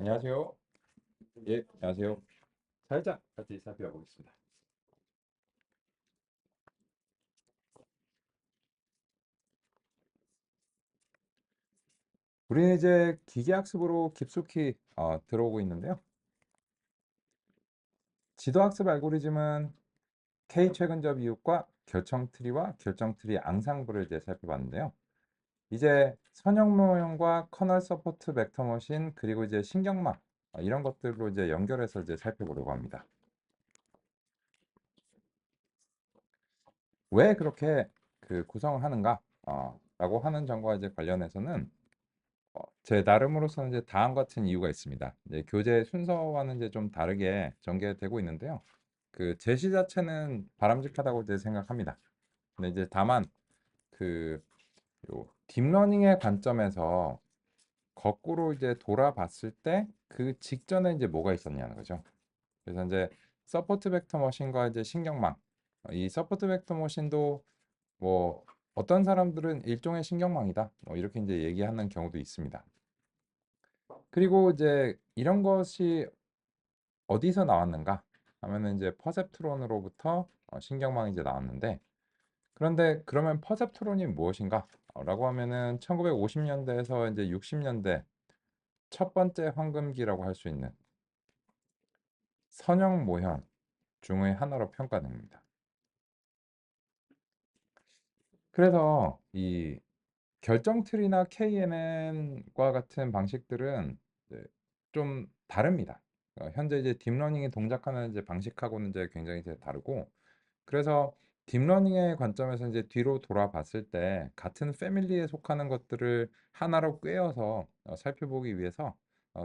안녕하세요. 예, 안녕하세요. 살짝 같이 살펴보겠습니다. 우리는 이제 기계학습으로 깊숙이 들어오고 있는데요. 지도학습 알고리즘은 K 최근접 이웃과 결정트리와 결정트리 앙상블을 이제 살펴봤는데요. 이제 선형 모형과 커널 서포트 벡터 머신 그리고 이제 신경망 이런 것들로 이제 연결해서 이제 살펴보려고 합니다. 왜 그렇게 구성을 하는가? 라고 하는 점과 이제 관련해서는 제 나름으로서는 이제 다음과 같은 이유가 있습니다. 이제 교재 순서와는 이제 좀 다르게 전개되고 있는데요. 그 제시 자체는 바람직하다고 이제 생각합니다. 근데 이제 다만 그 딥러닝의 관점에서 거꾸로 이제 돌아봤을 때 그 직전에 이제 뭐가 있었냐는 거죠. 그래서 이제 서포트 벡터 머신과 이제 신경망 이 서포트 벡터 머신도 뭐 어떤 사람들은 일종의 신경망이다 뭐 이렇게 이제 얘기하는 경우도 있습니다. 그리고 이제 이런 것이 어디서 나왔는가 하면은 이제 퍼셉트론으로부터 신경망이 이제 나왔는데 그런데 그러면 퍼셉트론이 무엇인가? 라고 하면은 1950년대에서 이제 60년대 첫 번째 황금기라고 할 수 있는 선형 모형 중의 하나로 평가됩니다. 그래서 이 결정 트리나 KNN과 같은 방식들은 이제 좀 다릅니다. 현재 이제 딥러닝이 동작하는 이제 방식하고는 이제 굉장히 이제 다르고, 그래서 딥러닝의 관점에서 이제 뒤로 돌아봤을 때 같은 패밀리에 속하는 것들을 하나로 꿰어서 살펴보기 위해서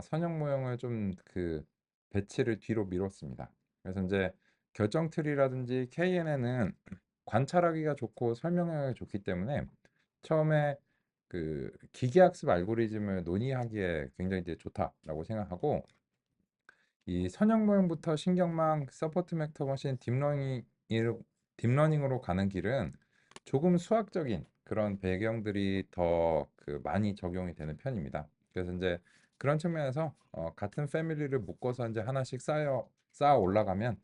선형 모형을 좀 배치를 뒤로 미뤘습니다. 그래서 이제 결정 트리라든지 KNN은 관찰하기가 좋고 설명하기가 좋기 때문에 처음에 기계학습 알고리즘을 논의하기에 굉장히 이제 좋다라고 생각하고, 이 선형 모형부터 신경망, 서포트 벡터 머신, 딥러닝으로 가는 길은 조금 수학적인 그런 배경들이 더 많이 적용이 되는 편입니다. 그래서 이제 그런 측면에서 같은 패밀리를 묶어서 이제 하나씩 쌓아 올라가면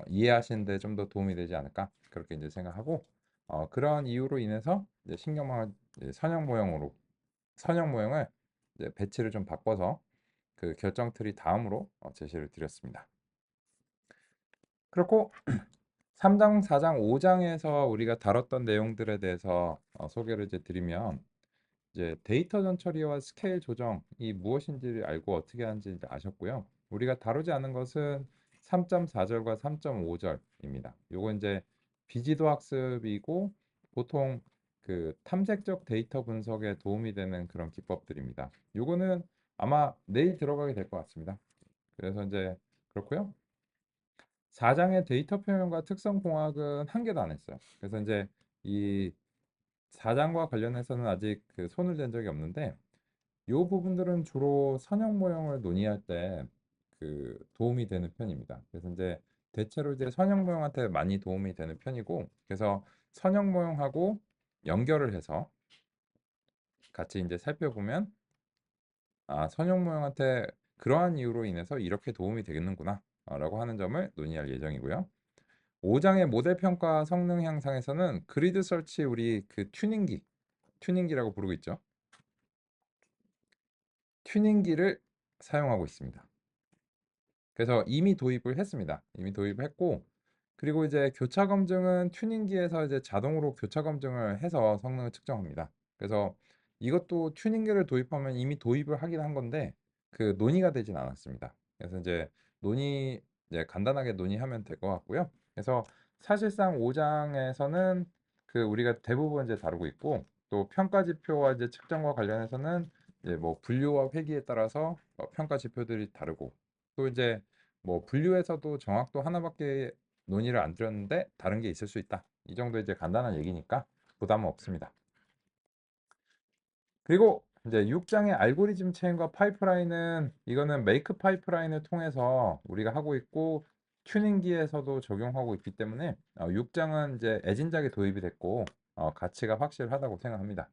이해하시는 데 좀 더 도움이 되지 않을까 그렇게 이제 생각하고, 그런 이유로 인해서 이제 신경망을 이제 선형 모형을 이제 배치를 좀 바꿔서 결정 트리 다음으로 제시를 드렸습니다. 그렇고 3장, 4장, 5장에서 우리가 다뤘던 내용들에 대해서 소개를 이제 드리면, 이제 데이터 전처리와 스케일 조정이 무엇인지를 알고 어떻게 하는지 이제 아셨고요. 우리가 다루지 않은 것은 3.4절과 3.5절입니다. 요거 이제 비지도 학습이고 보통 탐색적 데이터 분석에 도움이 되는 그런 기법들입니다. 요거는 아마 내일 들어가게 될 것 같습니다. 그래서 이제 그렇고요. 4장의 데이터 표현과 특성 공학은 한 개도 안 했어요. 그래서 이제 이 4장과 관련해서는 아직 손을 댄 적이 없는데, 이 부분들은 주로 선형 모형을 논의할 때 도움이 되는 편입니다. 그래서 이제 대체로 이제 선형 모형한테 많이 도움이 되는 편이고, 그래서 선형 모형하고 연결을 해서 같이 이제 살펴보면 선형 모형한테 그러한 이유로 인해서 이렇게 도움이 되겠는구나 라고 하는 점을 논의할 예정이고요. 5장의 모델 평가 성능 향상에서는 그리드 설치 우리 튜닝기라고 부르고 있죠. 튜닝기를 사용하고 있습니다. 그래서 이미 도입을 했습니다. 이미 도입을 했고, 그리고 이제 교차 검증은 튜닝기에서 이제 자동으로 교차 검증을 해서 성능을 측정합니다. 그래서 이것도 튜닝기를 도입하면 이미 도입을 하긴 한 건데 논의가 되진 않았습니다. 그래서 이제 간단하게 논의하면 될 것 같고요. 그래서 사실상 5장에서는 우리가 대부분 이제 다루고 있고, 또 평가 지표와 이제 측정과 관련해서는 이제 뭐 분류와 회귀에 따라서 평가 지표들이 다르고, 또 이제 뭐 분류에서도 정확도 하나밖에 논의를 안 드렸는데 다른 게 있을 수 있다. 이 정도 이제 간단한 얘기니까 부담은 없습니다. 그리고 이제 6장의 알고리즘 체인과 파이프라인은 이거는 메이크 파이프라인을 통해서 우리가 하고 있고 튜닝기에서도 적용하고 있기 때문에 6장은 이제 애진작에 도입이 됐고 가치가 확실하다고 생각합니다.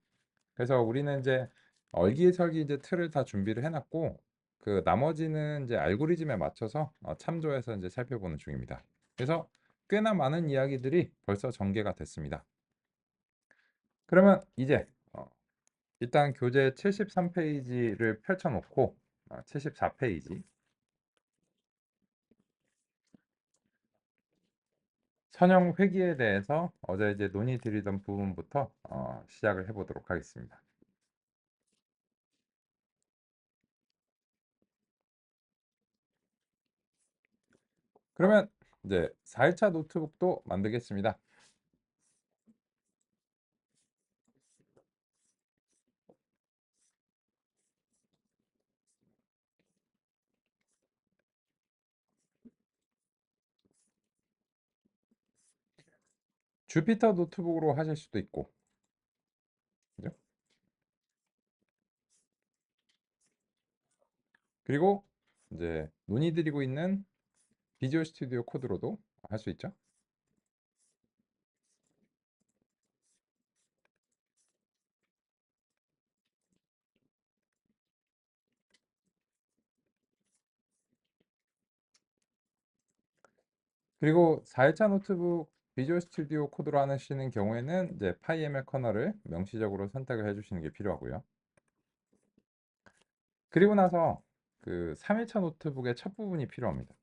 그래서 우리는 이제 얼기설기 이제 틀을 다 준비를 해놨고 그 나머지는 이제 알고리즘에 맞춰서 참조해서 이제 살펴보는 중입니다. 그래서 꽤나 많은 이야기들이 벌써 전개가 됐습니다. 그러면 이제 일단 교재 73페이지를 펼쳐놓고 74페이지 선형 회귀에 대해서 어제 이제 논의 드리던 부분부터 시작을 해보도록 하겠습니다. 그러면 이제 4일차 노트북도 만들겠습니다. 주피터 노트북으로 하실 수도 있고, 그죠? 그리고 이제 논의드리고 있는 비주얼 스튜디오 코드로도 할 수 있죠. 그리고 4일차 노트북 비주얼 스튜디오 코드로 하시는 경우에는 이제 PyML 커널을 명시적으로 선택을 해주시는 게 필요하고요. 그리고 나서 그 3일차 노트북의 첫 부분이 필요합니다.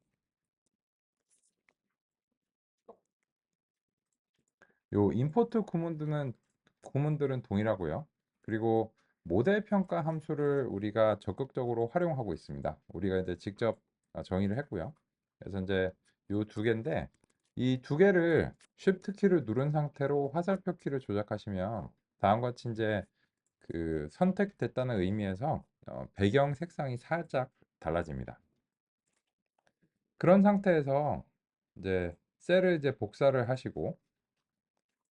요 임포트 구문들은 동일하고요. 그리고 모델 평가 함수를 우리가 적극적으로 활용하고 있습니다. 우리가 이제 직접 정의를 했고요. 그래서 이제 요 두 개인데 이 두 개를 Shift 키를 누른 상태로 화살표 키를 조작하시면 다음과 같이 이제 그 선택됐다는 의미에서 배경 색상이 살짝 달라집니다. 그런 상태에서 이제 셀을 이제 복사를 하시고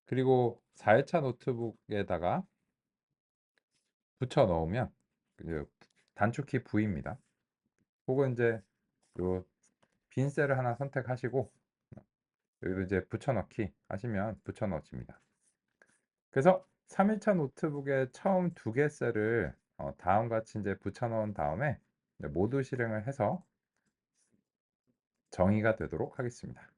그리고 4일차 노트북에다가 붙여 넣으면 그 단축키 V입니다. 혹은 이제 요 빈 셀을 하나 선택하시고 여기도 이제 붙여넣기 하시면 붙여넣어집니다. 그래서 3일차 노트북에 처음 두 개 셀을 다음과 같이 이제 붙여넣은 다음에 모두 실행을 해서 정의가 되도록 하겠습니다.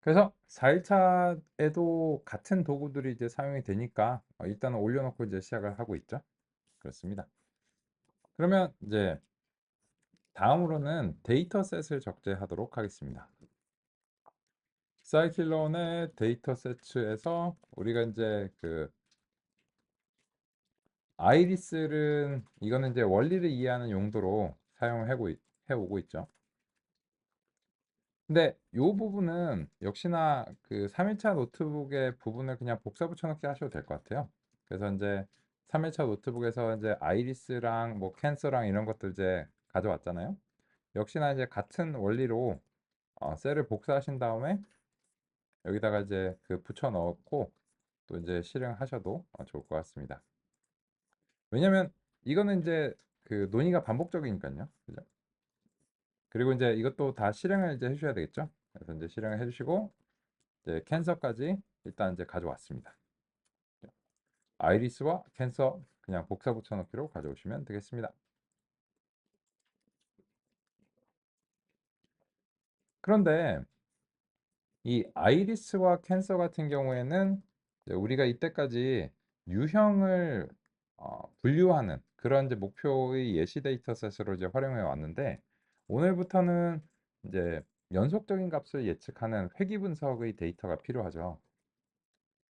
그래서 4일차에도 같은 도구들이 이제 사용이 되니까 일단은 올려놓고 이제 시작을 하고 있죠. 그렇습니다. 그러면 이제 다음으로는 데이터셋을 적재하도록 하겠습니다. 사이클론의 데이터셋에서 우리가 이제 그 아이리스는 이거는 이제 원리를 이해하는 용도로 사용을 해오고 있죠. 근데 이 부분은 역시나 그 3일차 노트북의 부분을 그냥 복사 붙여넣기 하셔도 될 것 같아요. 그래서 이제 3일차 노트북에서 이제 아이리스랑 뭐 캔서랑 이런 것들 이제 가져왔잖아요. 역시나 이제 같은 원리로 셀을 복사하신 다음에 여기다가 이제 그 붙여 넣고 또 이제 실행하셔도 좋을 것 같습니다. 왜냐면 이거는 이제 그 논의가 반복적이니까요. 그죠? 그리고 이제 이것도 다 실행을 이제 해주셔야 되겠죠. 그래서 이제 실행을 해주시고 이제 캔서까지 일단 이제 가져왔습니다. 아이리스와 캔서 그냥 복사 붙여넣기로 가져오시면 되겠습니다. 그런데 이 아이리스와 캔서 같은 경우에는 이제 우리가 이때까지 유형을 분류하는 그런 이제 목표의 예시 데이터셋으로 이제 활용해 왔는데 오늘부터는 이제 연속적인 값을 예측하는 회귀 분석의 데이터가 필요하죠.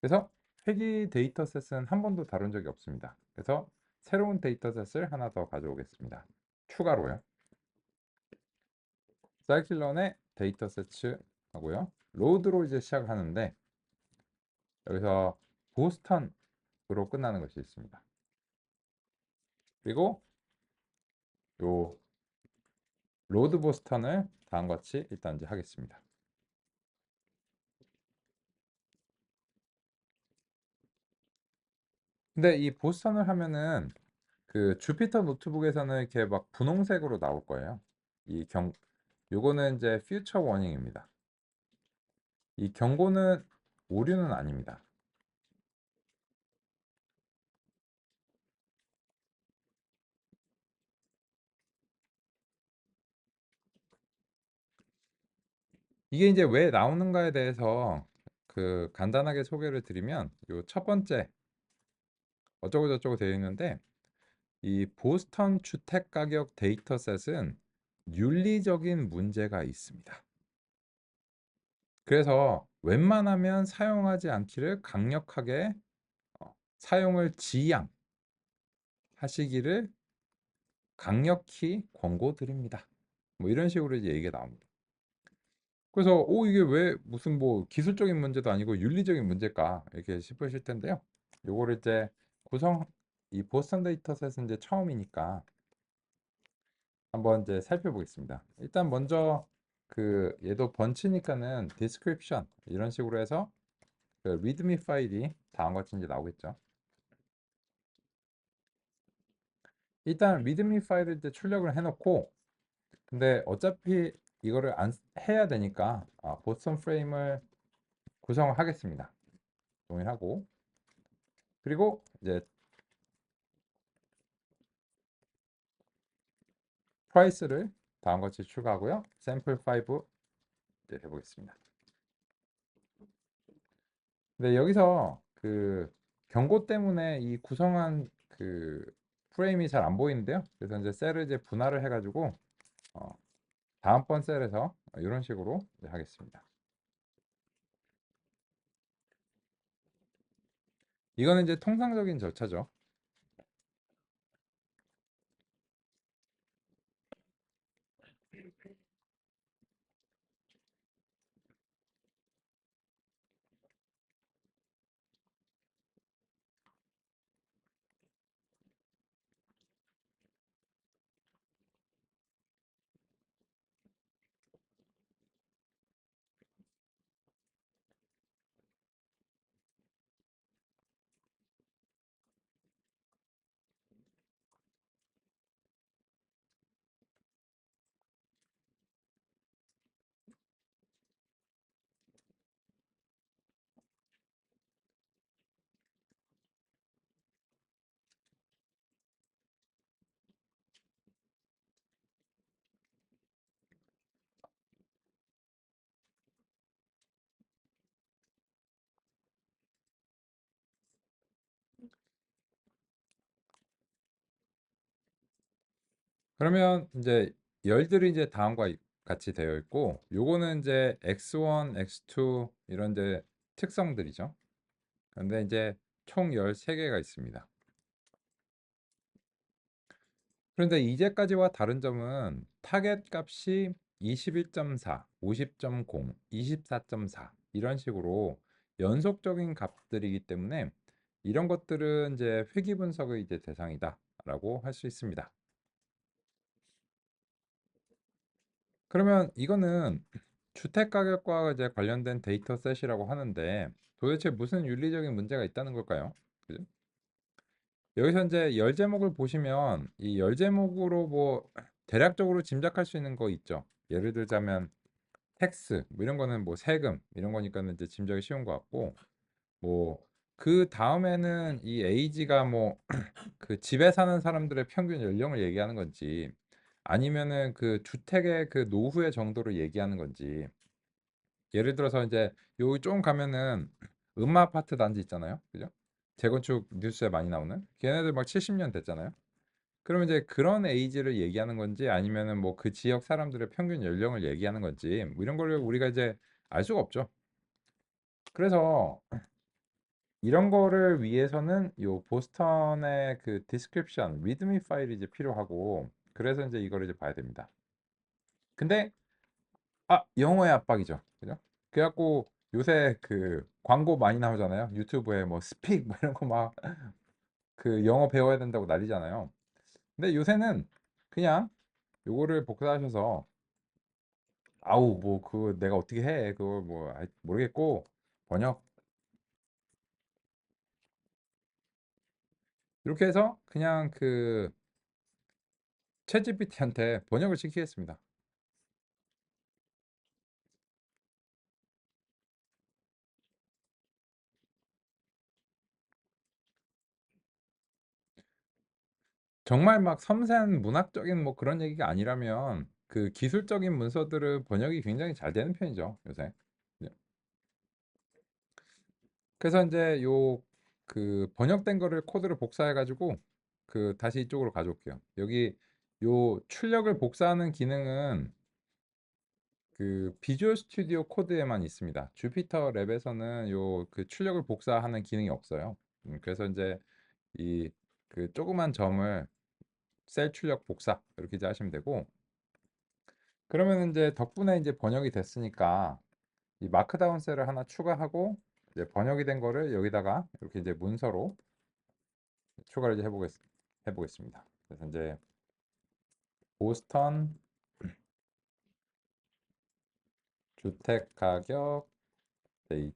그래서 회귀 데이터셋은 한 번도 다룬 적이 없습니다. 그래서 새로운 데이터셋을 하나 더 가져오겠습니다. 추가로요. 사이클론의 데이터셋 하고요. 로드로 이제 시작하는데 여기서 보스턴으로 끝나는 것이 있습니다. 그리고 요 로드 보스턴을 다음과 같이 일단 이제 하겠습니다. 근데 이 보스턴을 하면은 그 주피터 노트북에서는 이렇게 막 분홍색으로 나올 거예요. 요거는 이제 퓨처 워닝입니다. 이 경고는 오류는 아닙니다. 이게 이제 왜 나오는가에 대해서 그 간단하게 소개를 드리면 요 첫 번째 어쩌고 저쩌고 되어 있는데 이 보스턴 주택 가격 데이터셋은 윤리적인 문제가 있습니다. 그래서 웬만하면 사용하지 않기를 강력하게 사용을 지양하시기를 강력히 권고드립니다. 뭐 이런 식으로 이제 얘기가 나옵니다. 그래서 이게 왜 무슨 뭐 기술적인 문제도 아니고 윤리적인 문제일까 이렇게 싶으실 텐데요. 요거를 이제 구성 이 보스턴 데이터셋은 이제 처음이니까 한번 이제 살펴보겠습니다. 일단 먼저 그 얘도 번치니까는 description 이런 식으로 해서 그 readme 파일이 다음과 같이 이제 나오겠죠. 일단 readme 파일을 이제 출력을 해놓고 근데 어차피 이거를 안 해야 되니까 보스턴 프레임을 구성을 하겠습니다. 동일하고 그리고 이제 프라이스를 다음과 같이 추가하고요. 샘플 5 이제 해보겠습니다. 네, 여기서 그 경고 때문에 이 구성한 그 프레임이 잘 안 보이는데요. 그래서 이제 셀을 이제 분할을 해가지고 어, 다음번 셀에서 이런 식으로 이제 하겠습니다. 이거는 이제 통상적인 절차죠. 그러면 이제 열들이 이제 다음과 같이 되어 있고 요거는 이제 x1, x2 이런 이제 특성들이죠. 그런데 이제 총 13개가 있습니다. 그런데 이제까지와 다른 점은 타겟 값이 21.4, 50.0, 24.4 이런 식으로 연속적인 값들이기 때문에 이런 것들은 이제 회귀 분석의 이제 대상이다라고 할 수 있습니다. 그러면 이거는 주택 가격과 이제 관련된 데이터셋이라고 하는데 도대체 무슨 윤리적인 문제가 있다는 걸까요? 그죠? 여기서 이제 열 제목을 보시면 이 열 제목으로 뭐 대략적으로 짐작할 수 있는 거 있죠. 예를 들자면 텍스 뭐 이런 거는 뭐 세금 이런 거니까는 이제 짐작이 쉬운 것 같고 뭐 그 다음에는 이 에이지가 뭐 그 집에 사는 사람들의 평균 연령을 얘기하는 건지 아니면은 그 주택의 그 노후의 정도를 얘기하는 건지 예를 들어서 이제 여기 좀 가면은 음마 아파트 단지 있잖아요. 그죠? 재건축 뉴스에 많이 나오는 걔네들 막 70년 됐잖아요. 그러면 이제 그런 에이지를 얘기하는 건지 아니면은 뭐 그 지역 사람들의 평균 연령을 얘기하는 건지 뭐 이런 거를 우리가 이제 알 수가 없죠. 그래서 이런 거를 위해서는 요 보스턴의 그 디스크립션, 리드미 파일이 이제 필요하고 그래서 이제 이거를 이제 봐야 됩니다. 근데 영어의 압박이죠. 그죠? 그래갖고 요새 그 광고 많이 나오잖아요. 유튜브에 뭐 스픽 뭐 이런 거 막 그 영어 배워야 된다고 난리잖아요. 근데 요새는 그냥 요거를 복사하셔서 아우 뭐 그 내가 어떻게 해 그걸 뭐 모르겠고 번역 이렇게 해서 그냥 그 챗GPT한테 번역을 시키겠습니다. 정말 막 섬세한 문학적인 뭐 그런 얘기가 아니라면 그 기술적인 문서들은 번역이 굉장히 잘 되는 편이죠, 요새. 네. 그래서 인제 요 그 번역된 거를 코드를 복사해 가지고 그 다시 이쪽으로 가져올게요. 여기 요 출력을 복사하는 기능은 그 비주얼 스튜디오 코드에만 있습니다. 주피터 랩에서는 요 그 출력을 복사하는 기능이 없어요. 그래서 인제 이 그 조그만 점을 셀 출력 복사 이렇게 이제 하시면 되고, 그러면은 인제 덕분에 인제 번역이 됐으니까 이 마크다운 셀을 하나 추가하고 이제 번역이 된 거를 여기다가 이렇게 이제 문서로 추가를 이제 해 보겠습니다. 그래서 인제 보스턴 주택 가격 데이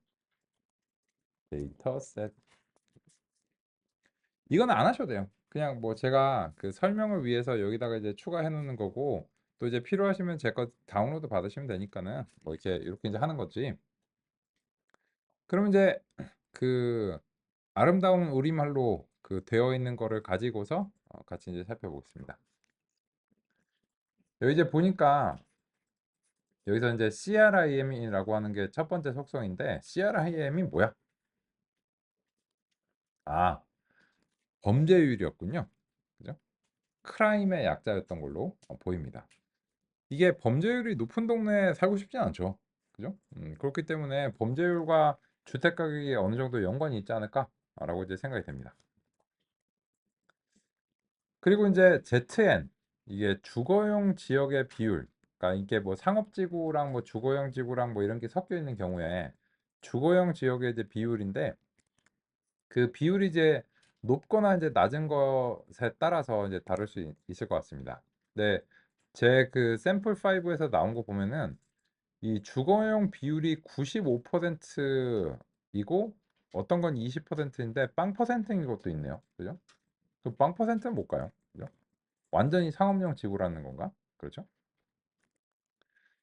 데이터 셋. 이건 안 하셔도 돼요. 그냥 뭐 제가 그 설명을 위해서 여기다가 이제 추가해 놓는 거고, 또 이제 필요하시면 제 거 다운로드 받으시면 되니까는 뭐 이렇게 이제 하는 거지. 그럼 이제 그 아름다운 우리말로 그 되어 있는 거를 가지고서 같이 이제 살펴보겠습니다. 여기 이제 보니까 여기서 이제 CRIM이라고 하는 게 첫 번째 속성인데, CRIM이 뭐야? 아, 범죄율이었군요. 그죠? 크라임의 약자였던 걸로 보입니다. 이게 범죄율이 높은 동네에 살고 싶진 않죠. 그죠? 그렇기 때문에 범죄율과 주택 가격이 어느 정도 연관이 있지 않을까라고 이제 생각이 됩니다. 그리고 이제 ZN, 이게 주거용 지역의 비율, 그러니까 이게 뭐 상업지구랑 뭐 주거용 지구랑 뭐 이런 게 섞여 있는 경우에 주거용 지역의 이제 비율인데, 그 비율이 이제 높거나 이제 낮은 것에 따라서 이제 다를 수 있을 것 같습니다. 네, 제 그 샘플 5에서 나온 거 보면은 이 주거용 비율이 95%이고 어떤 건 20%인데 빵 퍼센트인 것도 있네요. 그죠? 그 빵 퍼센트는 뭘까요? 그죠? 완전히 상업용 지구라는 건가? 그렇죠?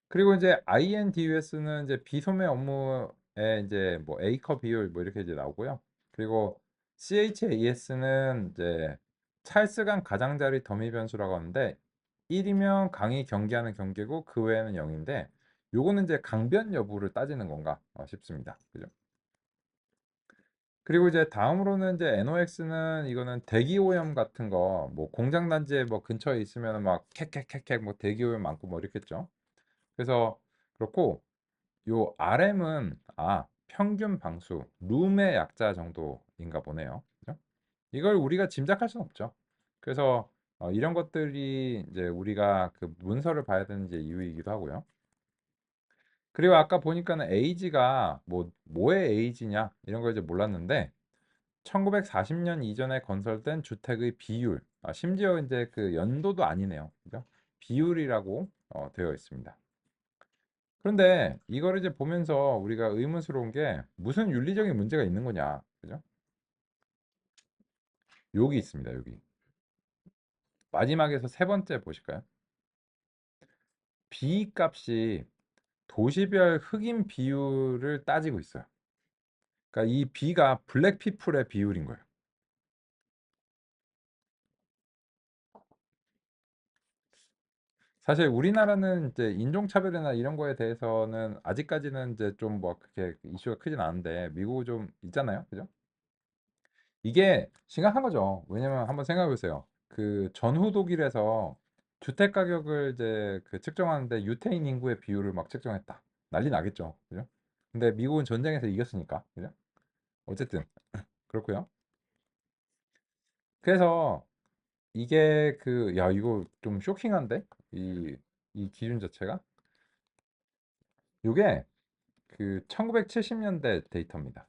그리고 이제 INDUS는 이제 비소매 업무에 이제 뭐 A커 비율 뭐 이렇게 이제 나오고요. 그리고 CHAS는 이제 찰스간 가장자리 더미 변수라고 하는데, 1이면 강이 경계하는 경계고 그 외에는 0인데, 요거는 이제 강변 여부를 따지는 건가 싶습니다. 그죠? 그리고 이제 다음으로는 이제 NOx는 이거는 대기 오염 같은 거, 뭐 공장 단지에 뭐 근처에 있으면 막 캑캑캑캑 뭐 대기 오염 많고 뭐 이렇겠죠. 그래서 그렇고, 요 RM은 평균 방수, 룸의 약자 정도인가 보네요. 그죠? 이걸 우리가 짐작할 수는 없죠. 그래서 이런 것들이 이제 우리가 그 문서를 봐야 되는 이제 이유이기도 하고요. 그리고 아까 보니까는 에이지가 뭐의 에이지냐 이런 걸 이제 몰랐는데, 1940년 이전에 건설된 주택의 비율, 심지어 이제 그 연도도 아니네요. 그죠? 비율이라고 되어 있습니다. 그런데 이거를 이제 보면서 우리가 의문스러운 게 무슨 윤리적인 문제가 있는 거냐, 그죠? 여기 있습니다. 여기 마지막에서 세 번째 보실까요? B 값이 도시별 흑인 비율을 따지고 있어요. 그러니까 이 B가 블랙 피플의 비율인 거예요. 사실 우리나라는 이제 인종차별이나 이런 거에 대해서는 아직까지는 이제 좀 뭐 그렇게 이슈가 크진 않은데, 미국은 좀 있잖아요. 그죠? 이게 심각한 거죠. 왜냐면 한번 생각해 보세요. 그 전후 독일에서 주택 가격을 이제 그 측정하는데 유태인 인구의 비율을 막 측정했다. 난리 나겠죠. 그죠? 근데 미국은 전쟁에서 이겼으니까. 그죠? 어쨌든 그렇고요. 그래서 이게 이거 좀 쇼킹한데? 이 기준 자체가? 이게 그 1970년대 데이터입니다.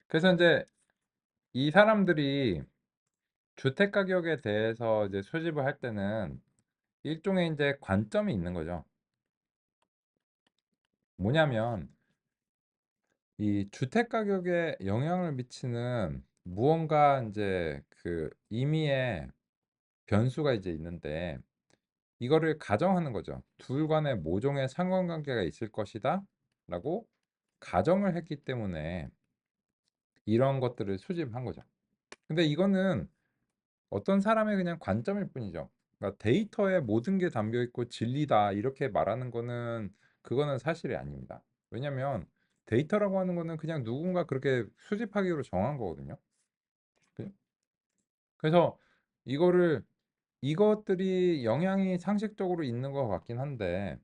그래서 이제 이 사람들이 주택 가격에 대해서 이제 수집을 할 때는 일종의 이제 관점이 있는 거죠. 뭐냐면 이 주택 가격에 영향을 미치는 무언가 이제 그 임의의 변수가 이제 있는데 이거를 가정하는 거죠. 둘 간의 모종의 상관관계가 있을 것이다 라고 가정을 했기 때문에 이런 것들을 수집한 거죠. 근데 이거는 어떤 사람의 그냥 관점일 뿐이죠. 그러니까 데이터에 모든 게 담겨 있고 진리다 이렇게 말하는 거는 그거는 사실이 아닙니다. 왜냐하면 데이터라고 하는 거는 그냥 누군가 그렇게 수집하기로 정한 거거든요. 그- 그래서 이거를 이것들이 영향이 상식적으로 있는 것 같긴 한데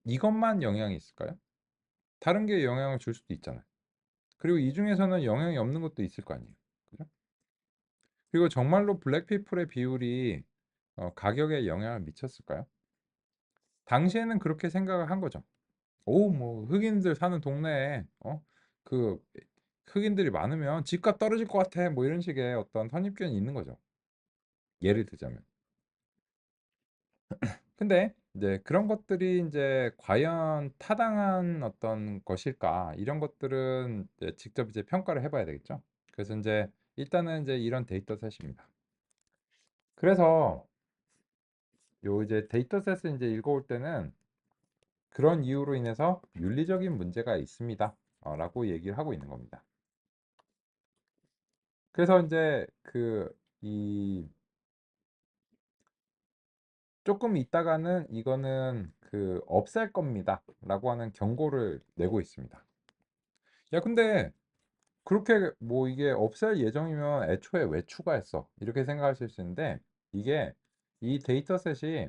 이것만 영향이 있을까요? 다른 게 영향을 줄 수도 있잖아요. 그리고 이 중에서는 영향이 없는 것도 있을 거 아니에요. 그죠? 그리고 정말로 블랙피플의 비율이 가격에 영향을 미쳤을까요? 당시에는 그렇게 생각을 한 거죠. 오, 뭐 흑인들 사는 동네에 그 흑인들이 많으면 집값 떨어질 것 같아. 뭐 이런 식의 어떤 선입견이 있는 거죠. 예를 들자면. 근데 이제 그런 것들이 이제 과연 타당한 어떤 것일까? 이런 것들은 이제 직접 이제 평가를 해봐야 되겠죠. 그래서 이제 일단은 이제 이런 데이터셋입니다. 그래서 요 이제 데이터셋을 이제 읽어올 때는 그런 이유로 인해서 윤리적인 문제가 있습니다. 라고 얘기를 하고 있는 겁니다. 그래서 이제 이 조금 있다가는 이거는 없앨 겁니다. 라고 하는 경고를 내고 있습니다. 야, 근데 그렇게 뭐 이게 없앨 예정이면 애초에 왜 추가했어? 이렇게 생각하실 수 있는데 이게 이 데이터셋이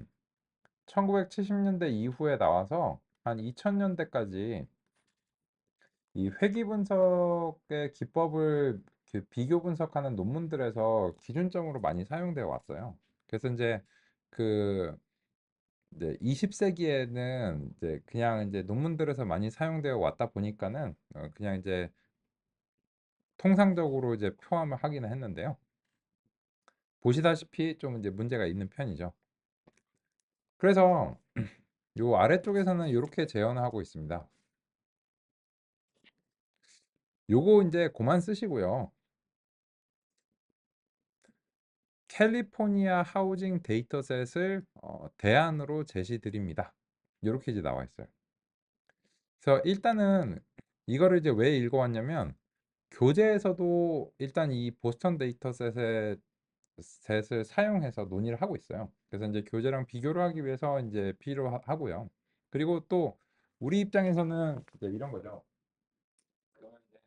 1970년대 이후에 나와서 한 2000년대까지 이 회귀 분석의 기법을 비교 분석하는 논문들에서 기준점으로 많이 사용되어 왔어요. 그래서 그 이제 20세기에는 이제 그냥 이제 논문들에서 많이 사용되어 왔다 보니까는 그냥 이제 통상적으로 이제 포함을 하기는 했는데요. 보시다시피 좀 이제 문제가 있는 편이죠. 그래서 요 아래쪽에서는 이렇게 제언을 하고 있습니다. 요거 이제 그만 쓰시고요. 캘리포니아 하우징 데이터셋을 대안으로 제시드립니다. 이렇게 이제 나와 있어요. 그래서 일단은 이거를 이제 왜 읽어왔냐면 교재에서도 일단 이 보스턴 데이터셋을 사용해서 논의를 하고 있어요. 그래서 이제 교재랑 비교를 하기 위해서 이제 필요하고요. 그리고 또 우리 입장에서는 이제 이런 거죠. 그러면 이제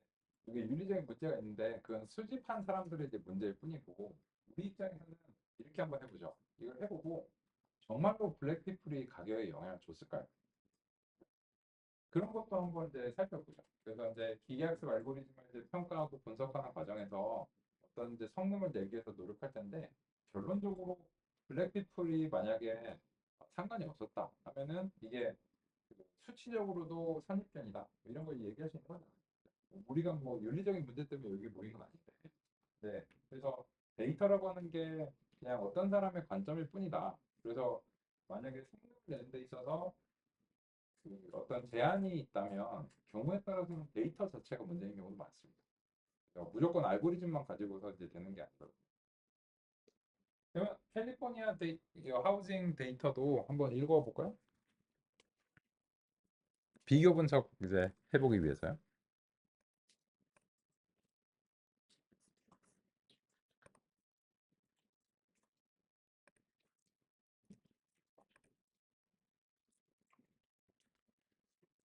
이게 윤리적인 문제가 있는데 그건 수집한 사람들의 이제 문제일 뿐이고 우리 입장에서는 이렇게 한번 해보죠. 이걸 해보고 정말로 블랙피플이 가격에 영향을 줬을까요? 그런 것도 한번 이제 살펴보죠. 그래서 이제 기계학습 알고리즘을 이제 평가하고 분석하는 과정에서 어떤 이제 성능을 내기 위해서 노력할 텐데 결론적으로 블랙피플이 만약에 상관이 없었다 하면은 이게 수치적으로도 선입견이다 뭐 이런 걸 얘기할 수 있는 거죠. 우리가 뭐 윤리적인 문제 때문에 여기 모인 건 아닌데. 네. 그래서 데이터라고 하는 게 그냥 어떤 사람의 관점일 뿐이다. 그래서 만약에 성능을 내는 데 있어서 어떤 제한이 있다면 경우에 따라서는 데이터 자체가 문제인 경우도 많습니다. 그러니까 무조건 알고리즘만 가지고서 이제 되는 게 아니거든요. 그러면 캘리포니아 하우징 데이터도 한번 읽어볼까요? 비교 분석 이제 해보기 위해서요.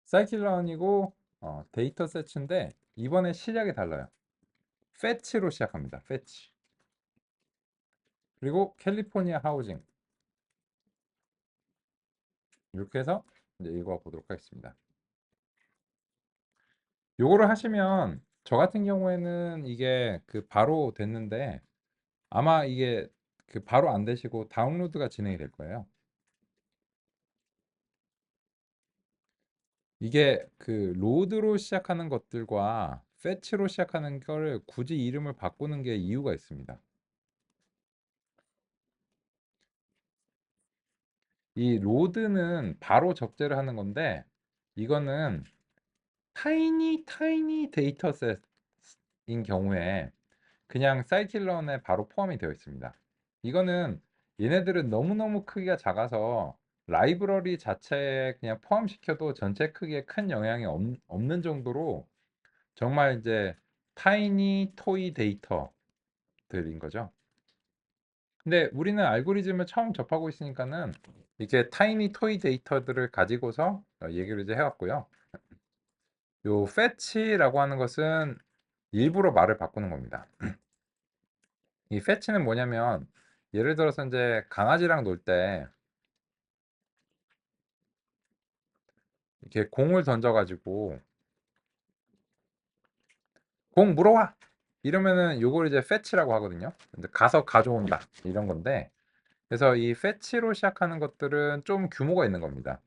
사이클런이고 데이터 세츠인데 이번에 시작이 달라요. 패치로 시작합니다. 패치. 그리고 캘리포니아 하우징 이렇게 해서 이제 읽어보도록 하겠습니다. 요거를 하시면 저 같은 경우에는 이게 바로 됐는데 아마 이게 바로 안 되시고 다운로드가 진행이 될 거예요. 이게 로드로 시작하는 것들과 fetch로 시작하는 거를 굳이 이름을 바꾸는 게 이유가 있습니다. 이 로드는 바로 적재를 하는 건데 이거는 타이니 데이터셋인 경우에 그냥 사이클런에 바로 포함이 되어 있습니다. 이거는 얘네들은 너무너무 크기가 작아서 라이브러리 자체에 그냥 포함시켜도 전체 크기에 큰 영향이 없는 정도로 정말 이제 타이니 토이 데이터들인 거죠. 근데 우리는 알고리즘을 처음 접하고 있으니까는 이렇게 타이니 토이 데이터들을 가지고서 얘기를 이제 해왔고요. 요 fetch라고 하는 것은 일부러 말을 바꾸는 겁니다. 이 fetch는 뭐냐면 예를 들어서 이제 강아지랑 놀 때 이렇게 공을 던져가지고 공 물어와 이러면은 요걸 이제 fetch라고 하거든요. 근데 가서 가져온다 이런 건데 그래서 이 fetch로 시작하는 것들은 좀 규모가 있는 겁니다.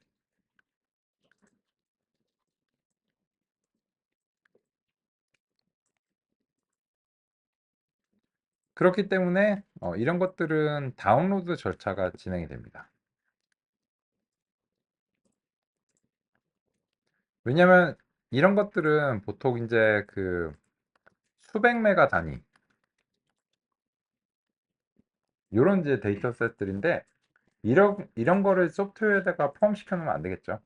그렇기 때문에 이런 것들은 다운로드 절차가 진행이 됩니다. 왜냐면 이런 것들은 보통 이제 그 수백 메가 단위 이런 이제 데이터셋들인데 이런 거를 소프트웨어에다가 포함시켜 놓으면 안 되겠죠.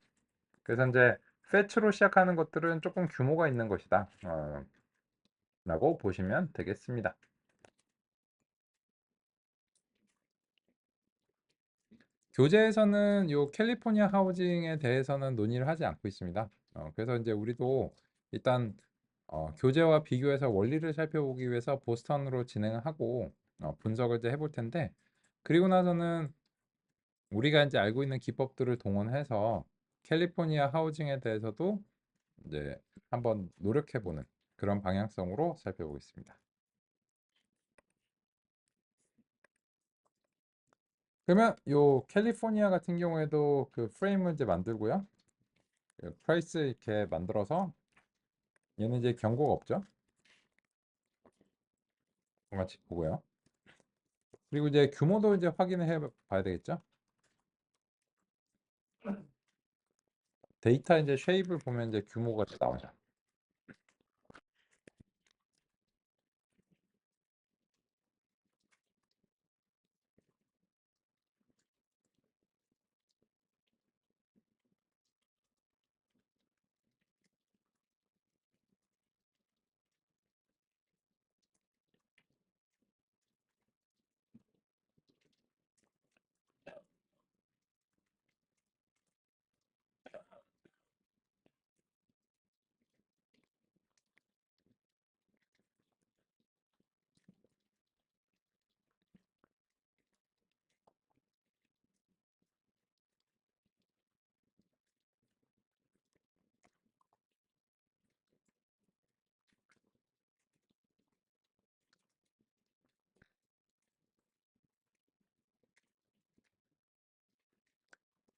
그래서 이제 fetch로 시작하는 것들은 조금 규모가 있는 것이다 라고 보시면 되겠습니다. 교재에서는 요 캘리포니아 하우징에 대해서는 논의를 하지 않고 있습니다. 그래서 이제 우리도 일단 교재와 비교해서 원리를 살펴보기 위해서 보스턴으로 진행을 하고 분석을 이제 해볼 텐데 그리고 나서는 우리가 이제 알고 있는 기법들을 동원해서 캘리포니아 하우징에 대해서도 이제 한번 노력해보는 그런 방향성으로 살펴보겠습니다. 그러면 요 캘리포니아 같은 경우에도 그 프레임을 이제 만들고요. 그 프라이스 이렇게 만들어서 얘는 이제 경고가 없죠. 같이 보고요. 그리고 이제 규모도 이제 확인을 해 봐야 되겠죠. 데이터 이제 쉐입을 보면 이제 규모가 나오죠.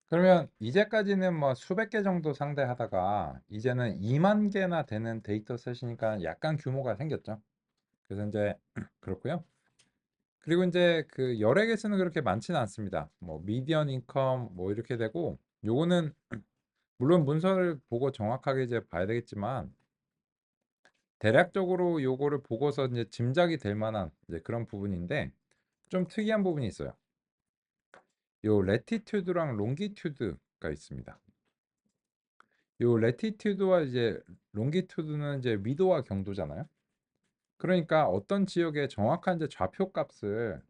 그러면 이제까지는 뭐 수백 개 정도 상대하다가 이제는 2만 개나 되는 데이터셋이니까 약간 규모가 생겼죠. 그래서 이제 그렇고요. 그리고 이제 그 열의 개수는 그렇게 많지는 않습니다. 뭐 미디언 인컴 뭐 이렇게 되고 요거는 물론 문서를 보고 정확하게 이제 봐야 되겠지만 대략적으로 요거를 보고서 이제 짐작이 될 만한 이제 그런 부분인데 좀 특이한 부분이 있어요. 요 레티튜드랑 롱기튜드가 있습니다. 요 레티튜드와 이제 롱기튜드는 이제 위도와 경도잖아요. 그러니까 어떤 지역의 정확한 이제 좌표 값을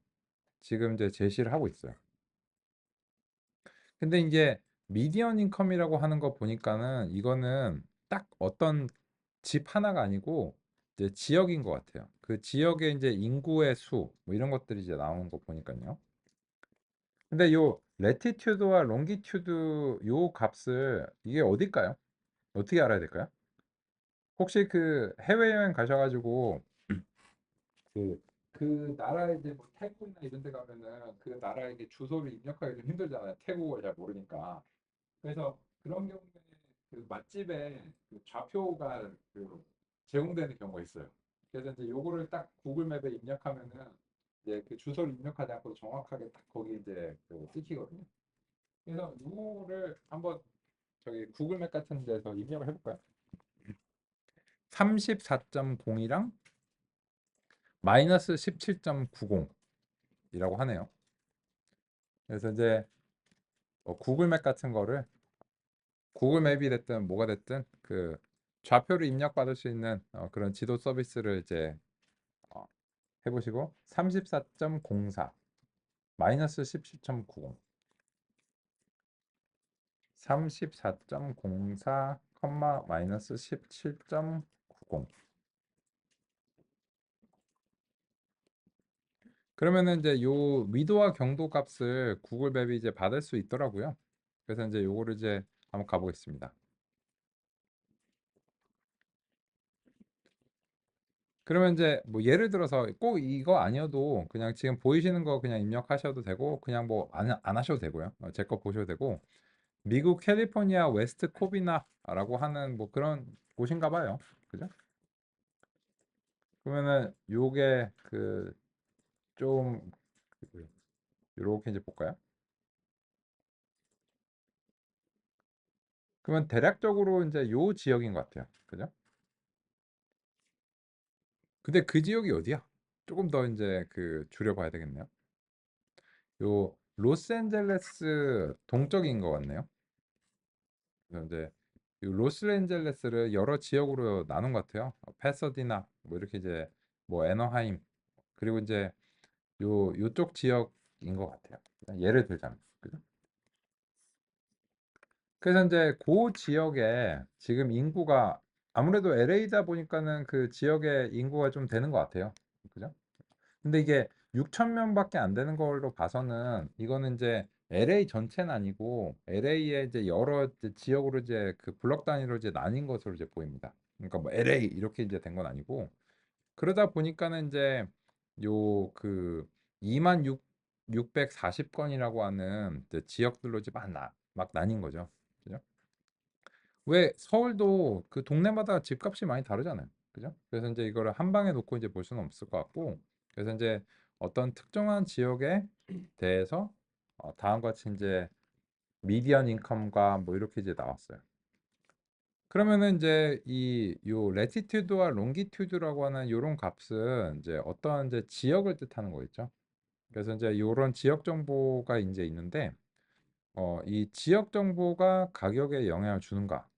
지금 이제 제시를 하고 있어요. 근데 이제 미디언 인컴이라고 하는 거 보니까는 이거는 딱 어떤 집 하나가 아니고 이제 지역인 것 같아요. 그 지역의 이제 인구의 수, 뭐 이런 것들이 이제 나오는 거 보니까요. 근데 요 레티튜드와 롱기튜드 요 값을 이게 어딜까요? 어떻게 알아야 될까요? 혹시 그 해외여행 가셔가지고 그 나라에 이제 뭐 태국이나 이런 데 가면은 그 나라의 이게 주소를 입력하기 좀 힘들잖아요. 태국어를 잘 모르니까. 그래서 그런 경우에 그 맛집에 그 좌표가 그 제공되는 경우가 있어요. 그래서 이제 요거를 딱 구글 맵에 입력하면은 이제 그 주소를 입력하지 않고 정확하게 딱 거기 이제 그 찍히거든요. 그래서 요거를 한번 저기 구글 맵 같은 데서 입력을 해볼까요? 34.0이랑 마이너스 17.90 맵이라고 하네요. 그래서 이제 구글 맵 같은 거를 구글 맵이 됐든 뭐가 됐든 그 좌표를 입력받을 수 있는 그런 지도 서비스를 이제 어, 해보시고 34.04 마이너스 17.90 34.04, 마이너스 17.90 그러면은 이제 요 위도와 경도 값을 구글 맵이 이제 받을 수 있더라고요. 그래서 이제 요거를 이제 한번 가보겠습니다. 그러면 이제 뭐 예를 들어서 꼭 이거 아니어도 그냥 지금 보이시는 거 그냥 입력하셔도 되고 그냥 뭐 안 하셔도 되고요. 제 거 보셔도 되고 미국 캘리포니아 웨스트 코비나라고 하는 뭐 그런 곳인가 봐요. 그죠? 그러면은 요게 그 좀 요렇게 이제 볼까요? 그러면 대략적으로 이제 요 지역인 것 같아요. 그죠? 근데 그 지역이 어디야? 조금 더 이제 그 줄여봐야 되겠네요. 요 로스앤젤레스 동쪽인 것 같네요. 그래서 이제 이 로스앤젤레스를 여러 지역으로 나눈 것 같아요. 패서디나 뭐 이렇게 이제 뭐 애너하임 그리고 이제 요쪽 지역인 것 같아요. 예를 들자면 그죠? 그래서 이제 그 지역에 지금 인구가 아무래도 LA다 보니까는 그 지역의 인구가 좀 되는 것 같아요. 그죠? 근데 이게 6천 명밖에 안 되는 걸로 봐서는 이거는 이제 LA 전체는 아니고 LA의 이제 여러 이제 지역으로 이제 그 블럭 단위로 이제 나뉜 것으로 이제 보입니다. 그러니까 뭐 LA 이렇게 이제 된 건 아니고 그러다 보니까는 이제 요 그 2만 640건이라고 하는 이제 지역들로 이제 막 나뉜 거죠. 그죠? 왜 서울도 그 동네마다 집값이 많이 다르잖아요. 그죠? 그래서 이제 이거를 한 방에 놓고 이제 볼 수는 없을 것 같고, 그래서 이제 어떤 특정한 지역에 대해서 다음과 같이 이제 미디안 인컴과 뭐 이렇게 이제 나왔어요. 그러면은 이제 이 요 레티튜드와 롱기튜드라고 하는 요런 값은 이제 어떤 이제 지역을 뜻하는 거겠죠. 그래서 이제 요런 지역 정보가 이제 있는데 이 지역 정보가 가격에 영향을 주는가?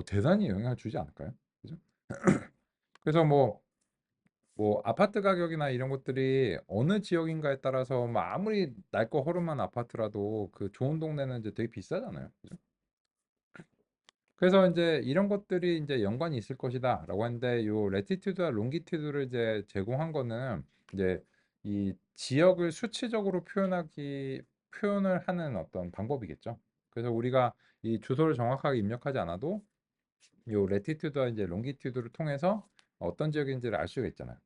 대단히 영향을 주지 않을까요? 그죠? 그래서 뭐 아파트 가격이나 이런 것들이 어느 지역인가에 따라서 뭐 아무리 낡고 허름한 아파트라도 그 좋은 동네는 이제 되게 비싸잖아요. 그죠? 그래서 이제 이런 것들이 이제 연관이 있을 것이다라고 하는데 요 레티튜드와 롱기튜드를 이제 제공한 거는 이제 이 지역을 수치적으로 표현을 하는 어떤 방법이겠죠. 그래서 우리가 이 주소를 정확하게 입력하지 않아도 요 레티튜드와 이제 롱기튜드를 통해서 어떤 지역인지를 알 수가 있잖아요.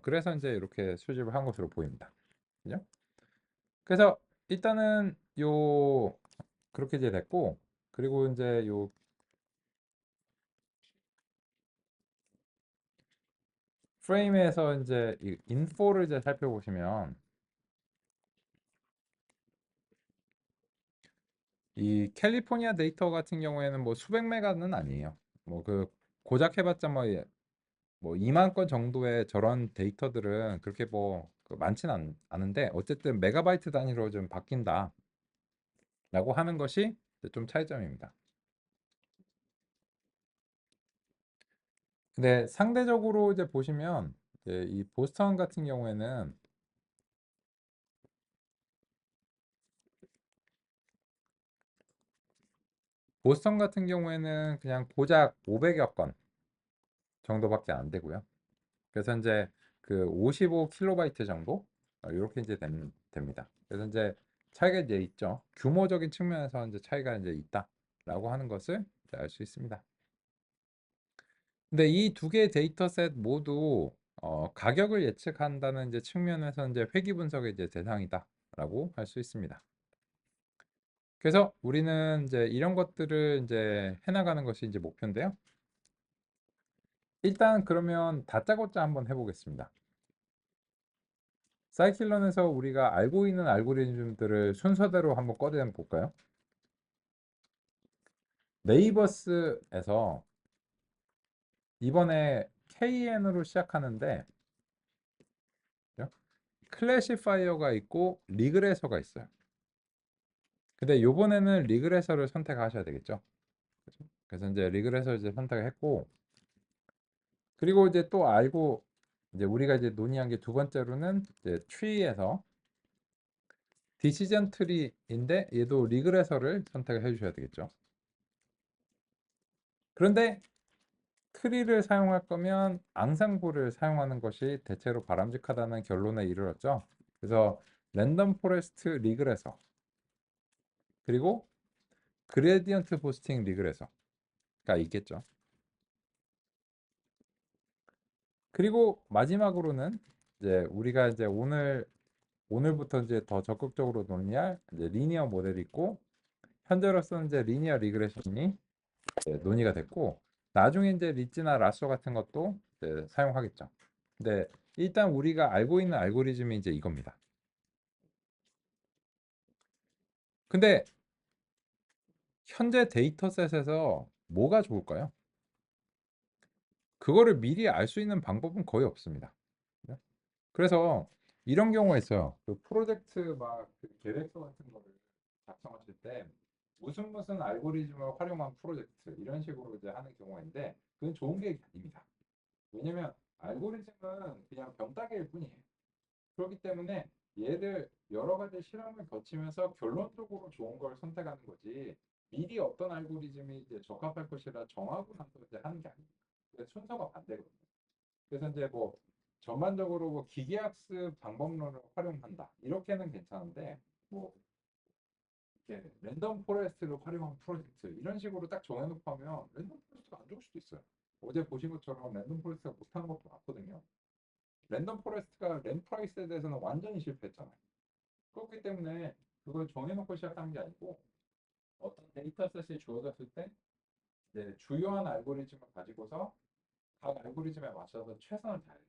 그래서 이제 이렇게 수집을 한 것으로 보입니다. 그죠? 그래서 일단은 요 그렇게 이제 됐고 그리고 이제 요 프레임에서 이제 이 인포를 이제 살펴보시면 이 캘리포니아 데이터 같은 경우에는 뭐 수백 메가는 아니에요. 뭐 그 고작 해봤자 뭐 2만 건 정도의 저런 데이터들은 그렇게 뭐그 많지는 않은데 어쨌든 메가바이트 단위로 좀 바뀐다라고 하는 것이 좀 차이점입니다. 근데 상대적으로 이제 보시면 이제 이 보스턴 같은 경우에는 그냥 고작 500여 건 정도밖에 안 되고요. 그래서 이제 그 55kB 정도 이렇게 이제 됩니다. 그래서 이제 차이가 이제 있죠. 규모적인 측면에서 이제 차이가 이제 있다라고 하는 것을 알 수 있습니다. 근데 이 두 개의 데이터셋 모두 가격을 예측한다는 이제 측면에서 이제 회귀 분석의 이제 대상이다라고 할 수 있습니다. 그래서 우리는 이제 이런 것들을 이제 해나가는 것이 이제 목표인데요. 일단 그러면 다짜고짜 한번 해보겠습니다. 사이클론에서 우리가 알고 있는 알고리즘들을 순서대로 한번 꺼내 볼까요? 네이버스에서 이번에 KN으로 시작하는데 클래시파이어가 있고 리그레서가 있어요. 근데 요번에는 리그레서를 선택하셔야 되겠죠. 그죠? 그래서 이제 리그레서 이제 선택을 했고, 그리고 이제 또 알고 이제 우리가 이제 논의한 게 두 번째로는 이제 트리에서 디시전 트리인데 얘도 리그레서를 선택을 해주셔야 되겠죠. 그런데 트리를 사용할 거면 앙상블을 사용하는 것이 대체로 바람직하다는 결론에 이르렀죠. 그래서 랜덤 포레스트 리그레서 그리고 그레디언트 부스팅 리그레서가 있겠죠. 그리고 마지막으로는 이제 우리가 이제 오늘부터 이제 더 적극적으로 논의할 이제 리니어 모델이 있고, 현재로서는 이제 리니어 리그레션이 논의가 됐고, 나중에 이제 리츠나 라쏘 같은 것도 이제 사용하겠죠. 근데 일단 우리가 알고 있는 알고리즘이 이제 이겁니다. 근데 현재 데이터셋에서 뭐가 좋을까요? 그거를 미리 알 수 있는 방법은 거의 없습니다. 그래서 이런 경우가 있어요. 그 프로젝트 막그 계획서 같은 거를 작성하실 때 무슨 알고리즘을 활용한 프로젝트 이런 식으로 이제 하는 경우가 있는데, 그건 좋은 게 아닙니다. 왜냐면 알고리즘은 그냥 병따개일 뿐이에요. 그렇기 때문에 얘를 여러 가지 실험을 거치면서 결론적으로 좋은 걸 선택하는 거지, 미리 어떤 알고리즘이 이제 적합할 것이라 정하고 나서 이제 하는 게 아닙니다. 순서가 반대거든요. 그래서 이제 뭐 전반적으로 뭐 기계학습 방법론을 활용한다 이렇게는 괜찮은데, 뭐 이렇게 랜덤 포레스트를 활용한 프로젝트 이런 식으로 딱 정해놓고 하면 랜덤 포레스트가 안 좋을 수도 있어요. 어제 보신 것처럼 랜덤 포레스트가 못하는 것도 많거든요. 랜덤 포레스트가 램 프라이스에 대해서는 완전히 실패했잖아요. 그렇기 때문에 그걸 정해놓고 시작하는 게 아니고, 어떤 데이터셋이 주어졌을 때 이제 주요한 알고리즘을 가지고서 각 알고리즘에 맞춰서 최선을 다해야 돼요.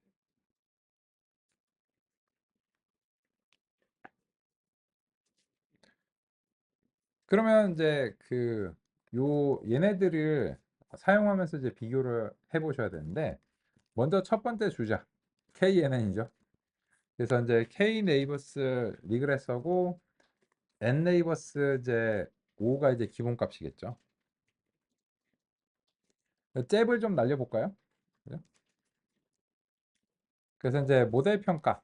그러면 이제 그 요 얘네들을 사용하면서 이제 비교를 해 보셔야 되는데, 먼저 첫 번째 주자 KNN이죠. 그래서 이제 K 네이버스 리그레서고 N 네이버스 이제 5가 이제 기본값이겠죠. 잽을 좀 날려 볼까요? 그래서 이제 모델 평가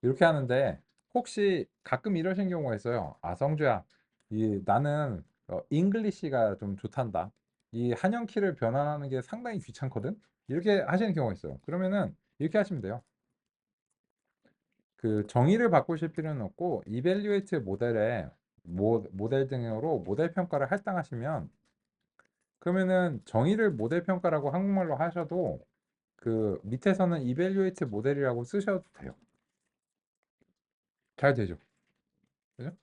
이렇게 하는데, 혹시 가끔 이러신 경우가 있어요. 아, 성주야, 이 나는 잉글리시가 좀 좋단다. 이 한영키를 변환하는 게 상당히 귀찮거든. 이렇게 하시는 경우가 있어요. 그러면은 이렇게 하시면 돼요. 그 정의를 바꾸실 필요는 없고 이벨리웨이트 모델에 모델 등으로 모델 평가를 할당하시면, 그러면은 정의를 모델 평가라고 한국말로 하셔도 그 밑에서는 이벨리웨이트 모델이라고 쓰셔도 돼요. 잘 되죠. 그죠?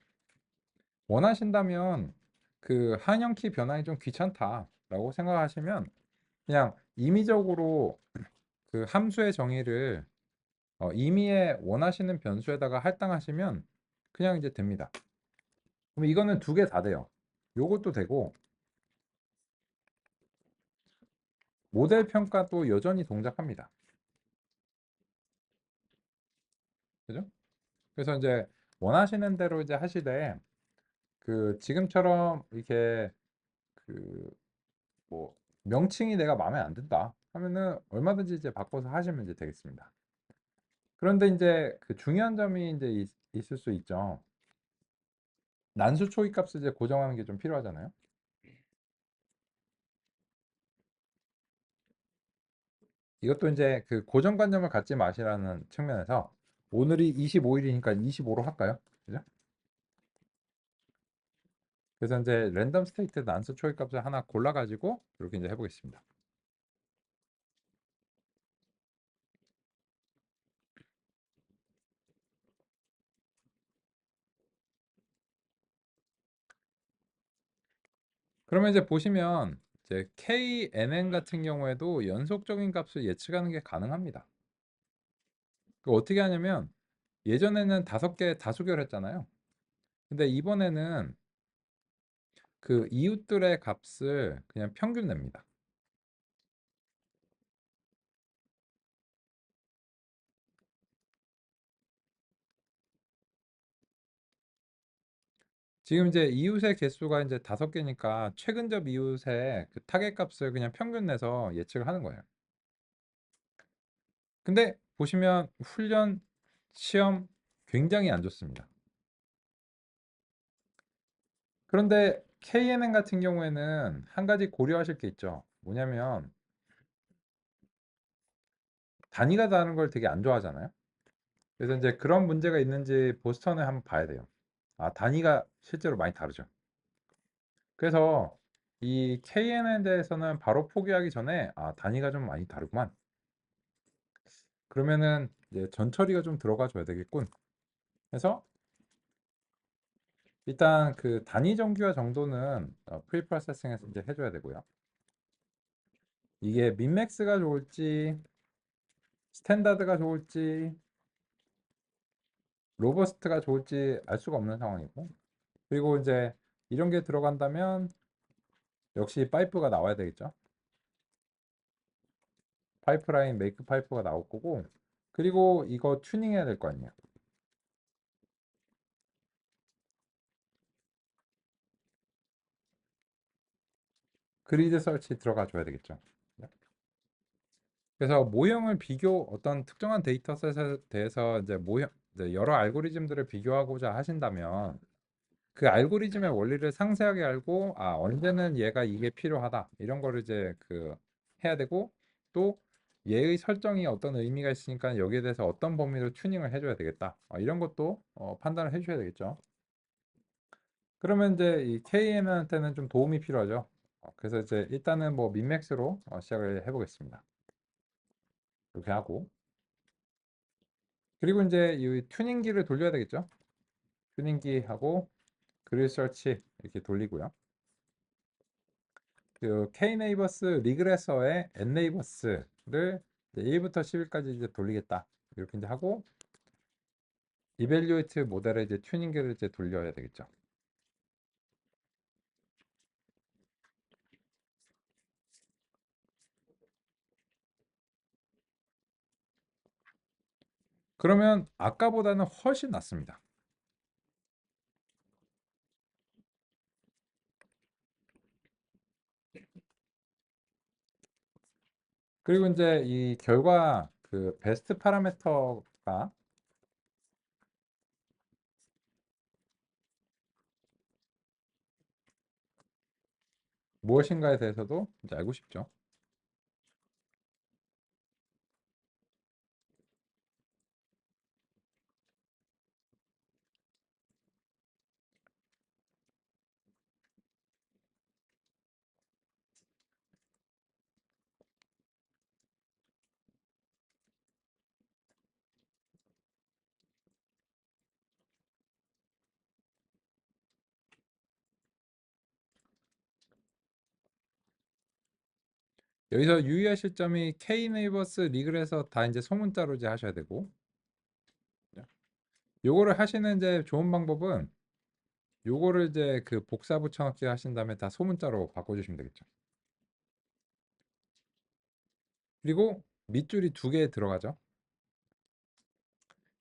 원하신다면 그 한영키 변환이 좀 귀찮다라고 생각하시면 그냥 임의적으로 그 함수의 정의를 임의의 원하시는 변수에다가 할당하시면 그냥 이제 됩니다. 그럼 이거는 두 개 다 돼요. 요것도 되고 모델 평가도 여전히 동작합니다. 그죠? 그래서 이제 원하시는 대로 이제 하시되, 그 지금처럼 이렇게 그 뭐 명칭이 내가 마음에 안 든다 하면은 얼마든지 이제 바꿔서 하시면 이제 되겠습니다. 그런데 이제 그 중요한 점이 이제 있을 수 있죠. 난수 초기 값을 이제 고정하는 게 좀 필요하잖아요. 이것도 이제 그 고정관념을 갖지 마시라는 측면에서 오늘이 25일이니까 25로 할까요? 그죠? 그래서 이제 랜덤 스테이트 난수 초기 값을 하나 골라가지고 이렇게 이제 해보겠습니다. 그러면 이제 보시면 이제 KNN 같은 경우에도 연속적인 값을 예측하는 게 가능합니다. 그 어떻게 하냐면 예전에는 5개 다수결 했잖아요. 근데 이번에는 그 이웃들의 값을 그냥 평균 냅니다. 지금 이제 이웃의 개수가 이제 5개니까 최근접 이웃의 그 타겟 값을 그냥 평균 내서 예측을 하는 거예요. 근데 보시면 훈련 시험 굉장히 안 좋습니다. 그런데 KNN 같은 경우에는 한 가지 고려하실 게 있죠. 뭐냐면 단위가 다른 걸 되게 안 좋아하잖아요. 그래서 이제 그런 문제가 있는지 보스턴에 한번 봐야 돼요. 아, 단위가 실제로 많이 다르죠. 그래서 이 KNN에 대해서는 바로 포기하기 전에 아, 단위가 좀 많이 다르구만. 그러면은 이제 전처리가 좀 들어가 줘야 되겠군. 그래서 일단 그 단위 정규화 정도는 프리 프로세싱에서 이제 해줘야 되고요. 이게 민맥스가 좋을지 스탠다드가 좋을지 로버스트가 좋을지 알 수가 없는 상황이고, 그리고 이제 이런 게 들어간다면 역시 파이프가 나와야 되겠죠. 파이프라인 메이크 파이프가 나올 거고, 그리고 이거 튜닝해야 될 거 아니에요. 그리드 설치 들어가 줘야 되겠죠. 그래서 모형을 어떤 특정한 데이터셋에 대해서 이제 이제 여러 알고리즘들을 비교하고자 하신다면 그 알고리즘의 원리를 상세하게 알고 아, 언제는 얘가 이게 필요하다 이런 거를 이제 해야 되고, 또 얘의 설정이 어떤 의미가 있으니까 여기에 대해서 어떤 범위로 튜닝을 해줘야 되겠다, 이런 것도 판단을 해주셔야 되겠죠. 그러면 이제 이 KN한테는 좀 도움이 필요하죠. 그래서 이제 일단은 뭐 민맥스로 시작을 해보겠습니다. 이렇게 하고, 그리고 이제 이 튜닝기를 돌려야 되겠죠. 튜닝기 하고 그릴 설치 이렇게 돌리고요. 그 K네이버스 리그레서의 N네이버스를 1부터 10일까지 이제 돌리겠다. 이렇게 이제 하고 이벨리오이트 모델의 이제 튜닝기를 이제 돌려야 되겠죠. 그러면 아까보다는 훨씬 낫습니다. 그리고 이제 이 결과 그 베스트 파라미터가 무엇인가에 대해서도 이제 알고 싶죠. 여기서 유의하실 점이 K네이버스 리그에서 다 이제 소문자로 이제 하셔야 되고, 요거를 하시는 이제 좋은 방법은 요거를 이제 그 복사 붙여넣기 하신 다음에 다 소문자로 바꿔주시면 되겠죠. 그리고 밑줄이 2개 들어가죠.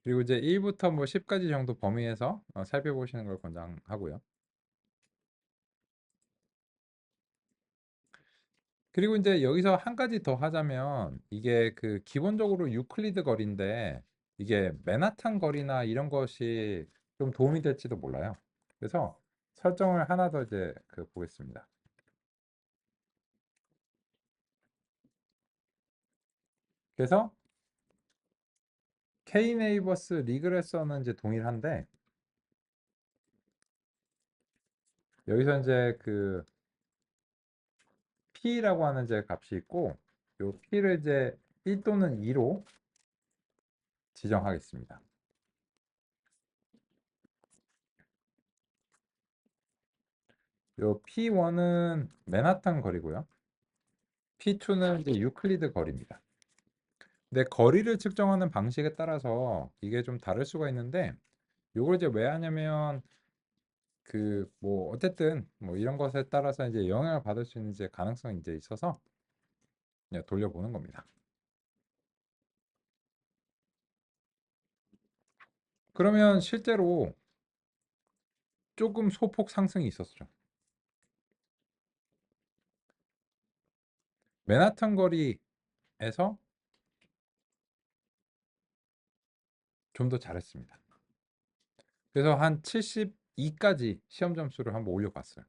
그리고 이제 1부터 뭐 10까지 정도 범위에서 살펴보시는 걸 권장하고요. 그리고 이제 여기서 한 가지 더 하자면 이게 그 기본적으로 유클리드 거리인데 이게 맨하탄 거리나 이런 것이 좀 도움이 될지도 몰라요. 그래서 설정을 하나 더 이제 보겠습니다. 그래서 K네이버스 리그레서는 이제 동일한데 여기서 이제 P라고 하는 이제 값이 있고, 요 P를 이제 1 또는 2로 지정하겠습니다. 요 P1은 맨하탄 거리고요. P2는 이제 유클리드 거리입니다. 근데 거리를 측정하는 방식에 따라서 이게 좀 다를 수가 있는데, 요걸 이제 왜 하냐면 뭐 어쨌든 뭐 이런 것에 따라서 이제 영향을 받을 수 있는 이제 가능성이 이제 있어서 그냥 돌려보는 겁니다. 그러면 실제로 조금 소폭 상승이 있었죠. 맨하탄 거리에서 좀 더 잘했습니다. 그래서 한 72까지 시험 점수를 한번 올려봤어요.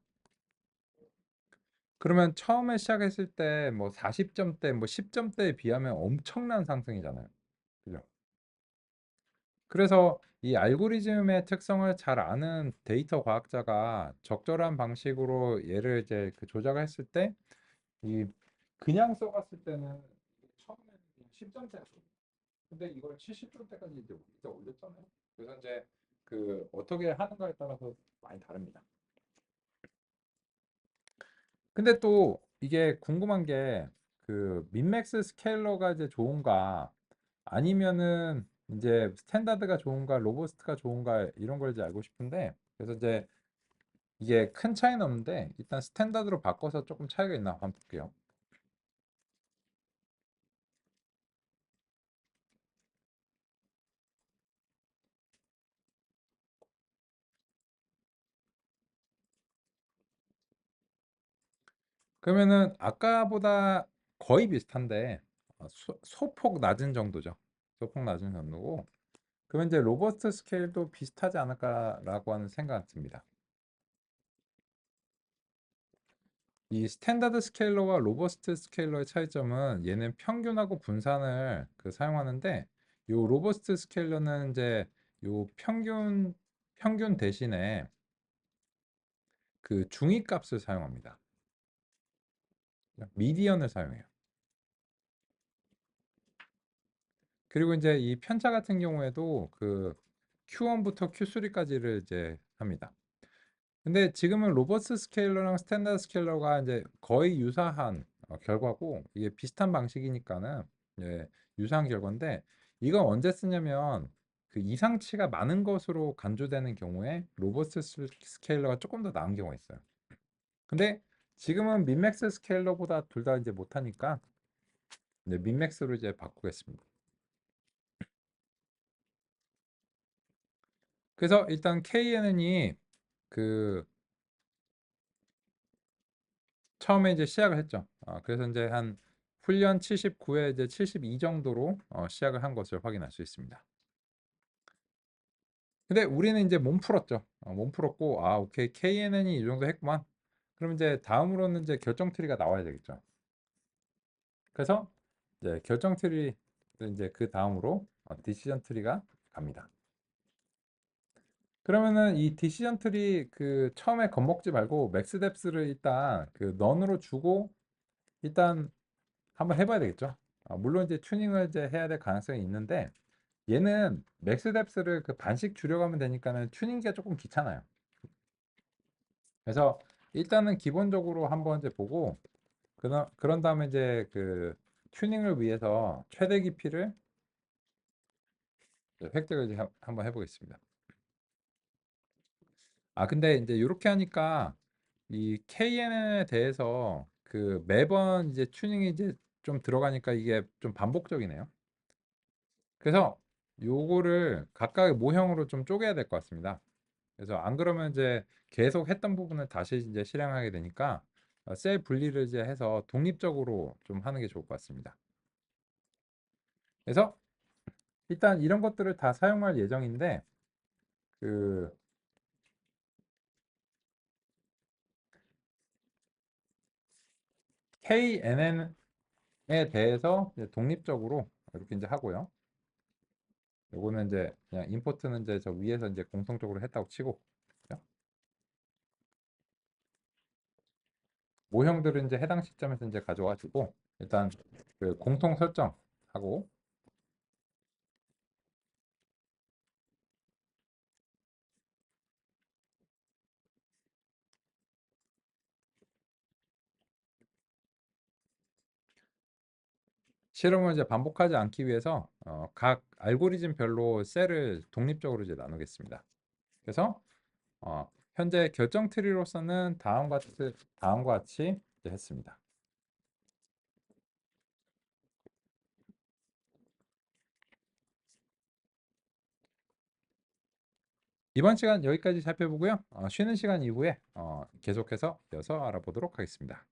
그러면 처음에 시작했을 때 뭐 40점대, 뭐 10점대에 비하면 엄청난 상승이잖아요. 그죠? 그래서 이 알고리즘의 특성을 잘 아는 데이터 과학자가 적절한 방식으로 얘를 이제 그 조작을 했을 때, 이 그냥 써봤을 때는 처음에는 10점대, 근데 이걸 70점대까지 이제 올렸잖아요. 그래서 이제 그 어떻게 하는가에 따라서 많이 다릅니다. 근데 또 이게 궁금한 게 그 민맥스 스케일러가 이제 좋은가 아니면은 이제 스탠다드가 좋은가 로버스트가 좋은가 이런 걸 이제 알고 싶은데, 그래서 이제 이게 큰 차이는 없는데 일단 스탠다드로 바꿔서 조금 차이가 있나 한번 볼게요. 그러면은 아까보다 거의 비슷한데 소폭 낮은 정도죠. 소폭 낮은 정도고, 그러면 이제 로버스트 스케일도 비슷하지 않을까라고 하는 생각이 듭니다. 이 스탠다드 스케일러와 로버스트 스케일러의 차이점은 얘는 평균하고 분산을 그 사용하는데, 요 로버스트 스케일러는 이제 요 평균 대신에 그 중위값을 사용합니다. 미디언을 사용해요. 그리고 이제 이 편차 같은 경우에도 그 Q1부터 Q3까지를 이제 합니다. 근데 지금은 로버스트 스케일러랑 스탠다드 스케일러가 이제 거의 유사한 결과고, 이게 비슷한 방식이니까는 예, 유사한 결과인데, 이건 언제 쓰냐면 그 이상치가 많은 것으로 간주되는 경우에 로버스트 스케일러가 조금 더 나은 경우가 있어요. 근데 지금은 민맥스 스케일러보다 둘 다 이제 못하니까 이제 민맥스로 이제 바꾸겠습니다. 그래서 일단 KNN이 그 처음에 이제 시작을 했죠. 그래서 이제 한 훈련 79에 이제 72 정도로 시작을 한 것을 확인할 수 있습니다. 근데 우리는 이제 몸 풀었죠. 몸 풀었고, 오케이, KNN이 이 정도 했구만. 그럼 이제 다음으로는 이제 결정 트리가 나와야 되겠죠. 그래서 이제 결정 트리, 이제 그 다음으로 디시전 트리가 갑니다. 그러면은 이 디시전 트리 그 처음에 겁먹지 말고 맥스 뎁스를 일단 그 넌으로 주고 일단 한번 해봐야 되겠죠. 물론 이제 튜닝을 이제 해야 될 가능성이 있는데, 얘는 맥스 뎁스를 그 반씩 줄여가면 되니까는 튜닝기가 조금 귀찮아요. 그래서 일단은 기본적으로 한번 이제 보고, 그런 다음에 이제 그 튜닝을 위해서 최대 깊이를 획득을 이제 한번 해보겠습니다. 근데 이제 이렇게 하니까 이 KNN에 대해서 그 매번 이제 튜닝이 이제 좀 들어가니까 이게 좀 반복적이네요. 그래서 요거를 각각의 모형으로 좀 쪼개야 될 것 같습니다. 그래서 안 그러면 이제 계속 했던 부분을 다시 이제 실행하게 되니까 셀 분리를 이제 해서 독립적으로 좀 하는 게 좋을 것 같습니다. 그래서 일단 이런 것들을 다 사용할 예정인데, 그 KNN에 대해서 이제 독립적으로 이렇게 이제 하고요. 요거는 이제 그냥 임포트는 이제 저 위에서 이제 공통적으로 했다고 치고, 그죠? 모형들은 이제 해당 시점에서 이제 가져와주고, 일단 그 공통 설정하고, 실험을 이제 반복하지 않기 위해서 각 알고리즘별로 셀을 독립적으로 이제 나누겠습니다. 그래서 현재 결정 트리로서는 다음과 같이 이제 했습니다. 이번 시간 여기까지 살펴보고요. 쉬는 시간 이후에 계속해서 이어서 알아보도록 하겠습니다.